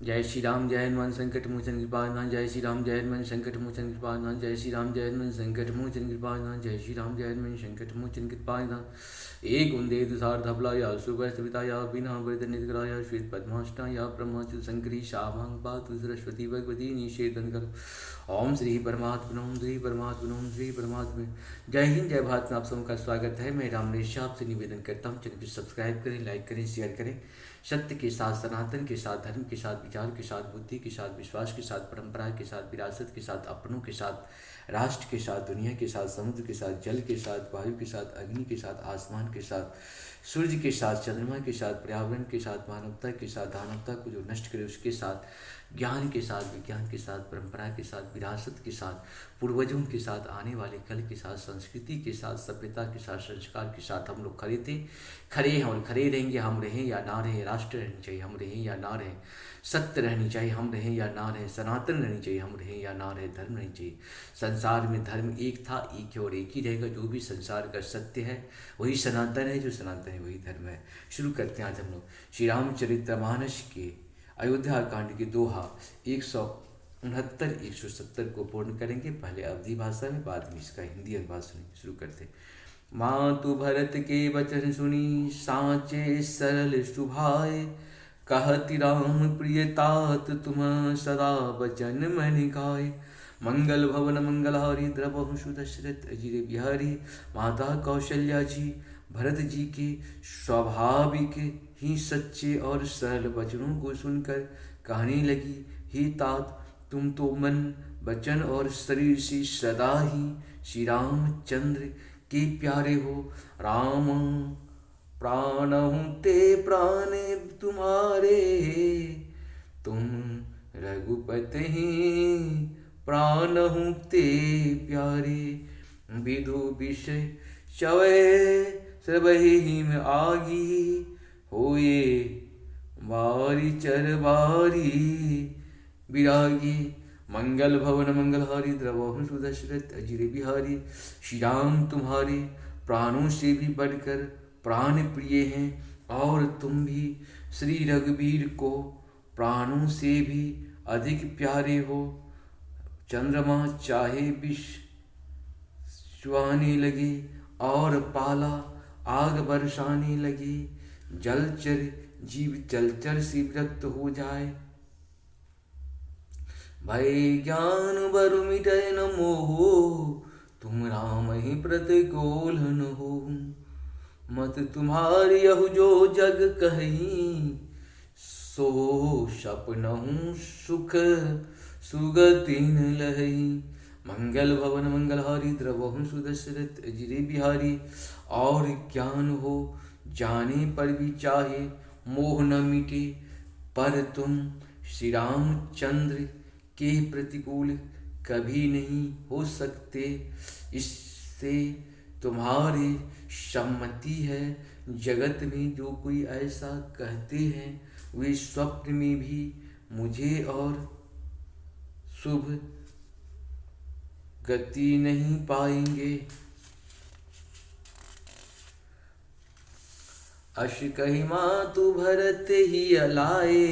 जय श्री राम जय हनुमान संकट मोचन कृपानाथ। जय श्री राम जय हनुमान संकट मोचन कृपानाथ। जय श्री राम जय हनुमान संकट मोचन कृपानाथ। जय श्री राम जय हनुमान संकट मोचन कृपानाथ। एक उन्दे तुषार धवला या सुबर सविता या बिना वृत निद्रा या श्वेत पद्माष्टा या ब्रह्मचु शंकरी शाभांग पातु सरस्वती भगवती निषेधन कर। ओम श्री परमात्मा ओम श्री परमात्मा ओम श्री परमात्मा। जय हिंद जय भारत में आप सबका स्वागत है। मैं रामनेश आपसे निवेदन करता हूँ, चैनल को सब्सक्राइब करें, लाइक करें, शेयर करें। सत्य के साथ, सनातन के साथ, धर्म के साथ, विचार के साथ, बुद्धि के साथ, विश्वास के साथ, परंपरा के साथ, विरासत के साथ, अपनों के साथ, राष्ट्र के साथ, दुनिया के साथ, समुद्र के साथ, जल के साथ, वायु के साथ, अग्नि के साथ, आसमान के साथ, सूर्य के साथ, चंद्रमा के साथ, पर्यावरण के साथ, मानवता के साथ, दानवता को जो नष्ट करे उसके साथ, ज्ञान के साथ, विज्ञान के साथ, परंपरा के साथ, विरासत के साथ, पूर्वजों के साथ, आने वाले कल के साथ, संस्कृति के साथ, सभ्यता के साथ, संस्कार के साथ हम लोग खड़े थे, खड़े हैं और खड़े रहेंगे। हम रहें या ना रहें, राष्ट्र रहनी चाहिए, हम रहें या ना रहें, सत्य रहनी चाहिए, हम रहें या ना रहें, सनातन रहनी चाहिए, हम रहें या ना रहें, धर्म रहनी चाहिए। संसार में धर्म एक था, एक है और एक ही रहेगा। जो भी संसार का सत्य है वही सनातन है, जो सनातन है वही धर्म है। शुरू करते हैं आज हम लोग श्री रामचरितमानस के अयोध्या कांड के दोहा 169 170 को पूर्ण करेंगे। पहले अवधी भाषा में, बाद में इसका हिंदी अनुवाद सुनेंगे। शुरू करते हैं। मातु भरत के वचन सुनी, साचे सरल सुभाए। कहति राम प्रिय तात तुम, सदा बचन मन गाय। मंगल भवन मंगलहारी, द्रवहु सुदशरथ अजिर बिहारी। माता कौशल्या जी भरत जी के स्वाभाविक ही सच्चे और सरल वचनों को सुनकर कहने लगी, हे तात, तुम तो मन, वचन और शरीर से सदा ही श्री रामचंद्र के प्यारे हो। राम प्राण ते प्राण तुम्हारे, तुम रघुपति प्राण ते प्यारे। विदु विषय चवै सबहि में आगी, होए बारी चर बारी विरागी। मंगल भवन मंगलहारी, द्रवहु सुदशरथ अजिर बिहारी। श्री राम तुम्हारे प्राणों से भी बढ़कर प्राण प्रिय हैं, और तुम भी श्री रघुवीर को प्राणों से भी अधिक प्यारे हो। चंद्रमा चाहे विष चुआने लगे और पाला आग बरसाने लगे, जलचर जीव जलचर से विरक्त हो जाए। भय ज्ञान बरु मिटय न मोहो, तुम राम ही प्रतिकूल न हो। मत तुम्हारी यहु जो जग कहीं, सो सपनहु सुख सुगति न लही। मंगल भवन मंगलहारी, द्रवहु सुदशरथ अजिर बिहारी। और ज्ञान हो जाने पर भी चाहे मोह न मिटे, पर तुम श्री रामचंद्र के प्रतिकूल कभी नहीं हो सकते। इससे तुम्हारी सम्मति है। जगत में जो कोई ऐसा कहते हैं, वे स्वप्न में भी मुझे और शुभ गति नहीं पाएंगे। अश कही मातु भरत ही अलाए,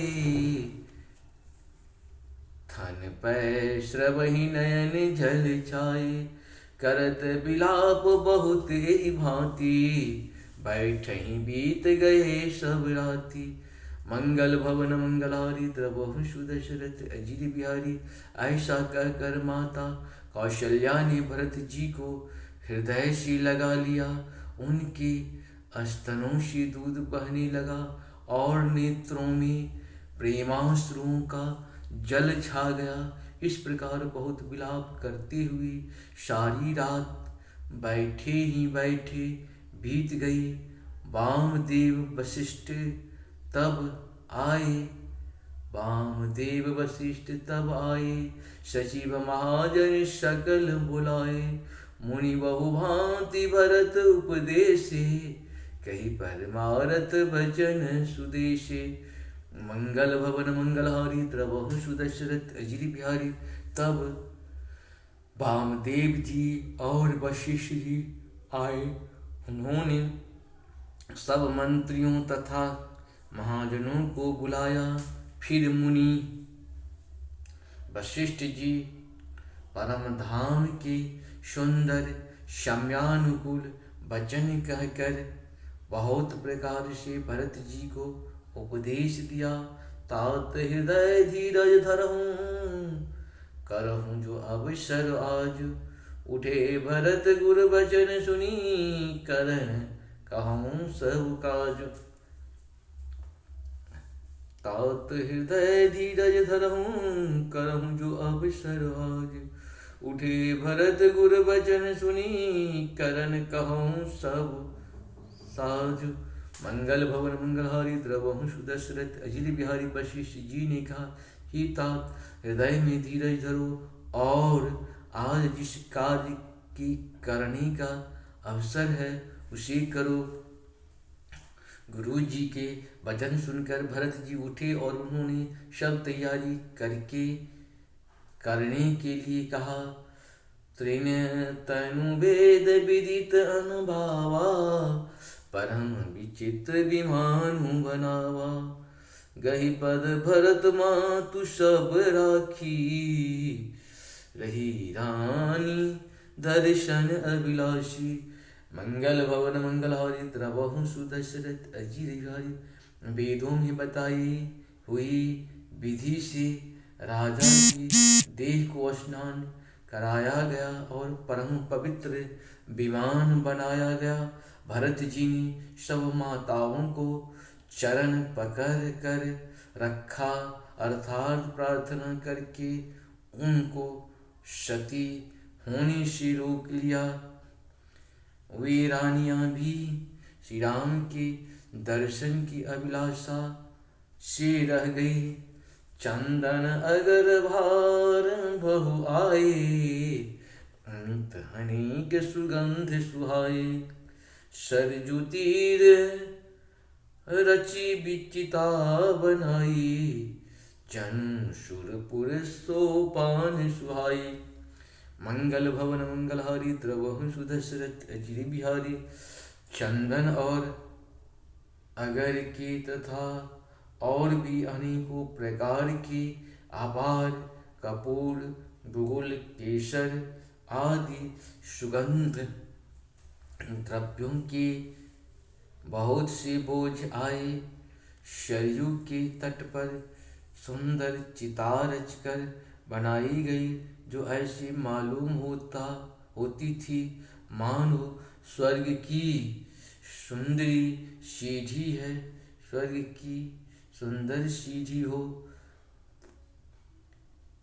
थन पै श्रवहि नयन जल छाए। करत बिलाप बहुत ही भांति, बैठही बीत गए सब राति। मंगल भवन मंगलहारी, द्रवहु सुदशरथ अजिर बिहारी। ऐसा कहकर माता कौशल्या ने भरत जी को हृदय से लगा लिया। उनके स्तनों से दूध बहने लगा और नेत्रों में प्रेमाश्रुओं का जल छा गया। इस प्रकार बहुत विलाप करते हुए सारी रात बैठे ही बैठे बीत गई। वामदेव वशिष्ठ तब आए, वामदेव वशिष्ठ तब आए। सचिव महाजन सकल बुलाए, मुनि बहु भांति भरत उपदेशे। कही परमारथ वचन सुदेशे। मंगल भवन मंगलहारी, द्रवहु सुदशरथ अजिर बिहारी। तब वामदेव जी और वशिष्ठ जी आए। उन्होंने सब मंत्रियों तथा महाजनों को बुलाया। फिर मुनि वशिष्ठ जी परम धाम के सुंदर सम्यानुकूल वचन कहकर बहुत प्रकार से भरत जी को उपदेश दिया। तात हृदय धीरज धरहूँ करहूँ जो अवसर आज, उठे भरत गुर वचन सुनी करन कहूँ सब काज। तात हृदय धीरज धरहूँ करहूँ जो अवसर आज, उठे भरत गुर वचन सुनी करन कहूँ सब साज। मंगल भवन मंगलहारी द्रवहु सुदशरथ अजिल बिहारी वशिष्ठ जी ने कहा, ही तात हृदय में धीरज धरो और आज जिस कार्य की करने का अवसर है उसे करो। गुरु जी के वचन सुनकर भरत जी उठे और उन्होंने सब तैयारी करने के लिए कहा। तृण तनु वेद विदित अनुभावा, परम विचित्र विमानु बनावा। गही पद भरत मातु सब राखी, रही रानी दर्शन अभिलाषी। मंगल भवन मंगलहारी द्रवहु सुदशरथ अजिर बिहारी। वेदों में बताई हुई विधि से राजा की देह को स्नान कराया गया और परम पवित्र विमान बनाया गया। भरत जी ने सब माताओं को चरण पकड़ कर रखा, अर्थात प्रार्थना करके उनको सती होने से रोक लिया। वे रानियां भी श्री राम के दर्शन की अभिलाषा से रह गई। चंदन अगर भार बहु आए, अंत हनीक सुगंध सुहाए। सरजू तीर रची विचिता बनाई, जन सुरपुर सोपान सुहाई। मंगल भवन मंगलहारी द्रवहु सुदशरथ अजिर बिहारी। चंदन और अगर के तथा और भी अनेकों प्रकार के आभार, कपूर, गुगुल, केसर आदि सुगंध द्रव्यों के बहुत से बोझ आए। सरयू के तट पर सुंदर चिता रचकर बनाई गई, जो ऐसे मालूम होती थी मानो स्वर्ग की सुंदरी सीढ़ी है, स्वर्ग की सुंदर सीढ़ी हो।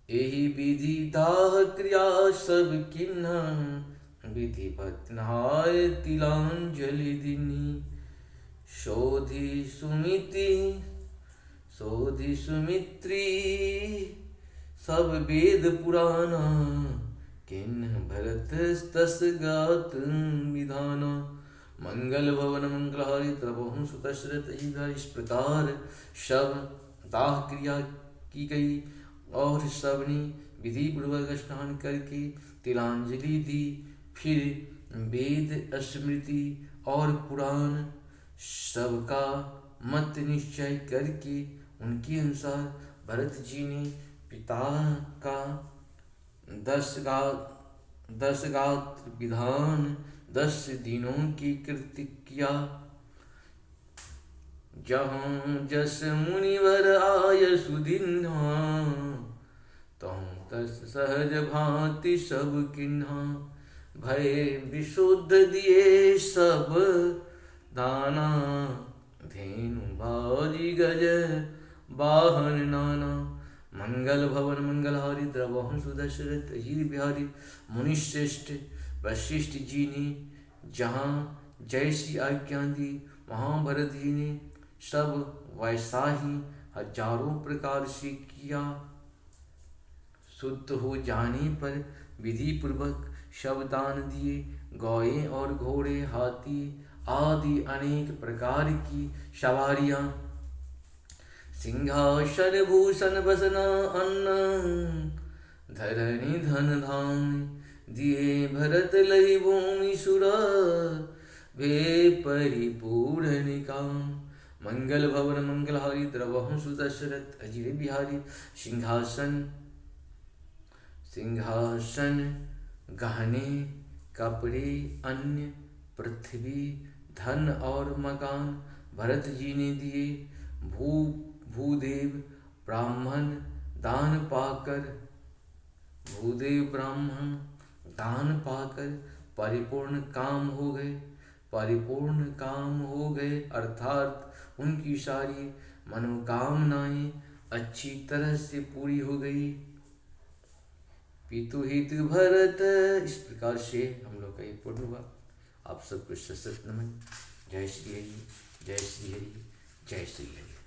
यही विधि दाह क्रिया सब किन्हा, विधिवत नहाय तिलांजलि दिनी। शोधि सुमित्री सब वेद पुराना, किन्ह भरत तस गात विधाना। मंगल भवन मंगलहारी द्रवहु सुदशरथ अजिर। इस प्रकार सब दाह क्रिया की गई और सबने विधि पूर्वक स्नान करके तिलांजलि दी। फिर वेद स्मृति और पुराण सबका मत निश्चय करके उनके अनुसार भरत जी ने पिता का 10 गात्र विधान 10 दिनों की कृत्य किया। जहाँ जस मुनिवर आय सुदिन्हा, तहु तस सहज भांति सब किन्हा। भय विशुद्ध दिए सब दाना, धेनु बाजी गज वाहन नाना। मंगल भवन मंगलहारी द्रवहु सुदशरथ अजिर बिहारी। मुनिश्रेष्ठ वशिष्ठ जी ने जहाँ जैसी आज्ञा दी, वहाँ भरत जी ने सब वैसा ही हजारों प्रकार से किया। शुद्ध हो जाने पर विधि पूर्वक शव दान दिए। गौएं और घोड़े, हाथी आदि अनेक प्रकार की सवारियां, सिंहासन भूषण बसना अन्न, धरणी धन धाम दिए भरत लई भूमि सुरा। वे परिपूर्ण काम मंगल भवन मंगलहारी द्रवहं सुदशरथ अजिर बिहारी सिंहासन सिंहासन गहने कपड़े अन्य पृथ्वी धन और मकान भरत जी ने दिए। भूदेव ब्राह्मण दान पाकर भूदेव ब्राह्मण दान पाकर परिपूर्ण काम हो गए अर्थात उनकी सारी मनोकामनाएं अच्छी तरह से पूरी हो गई। पितु हित भरत, इस प्रकार से हम लोग का ये पूर्ण हुआ। आप सबको सशक्त नमन। जय श्री हरि, जय श्री हरि, जय श्री हरि।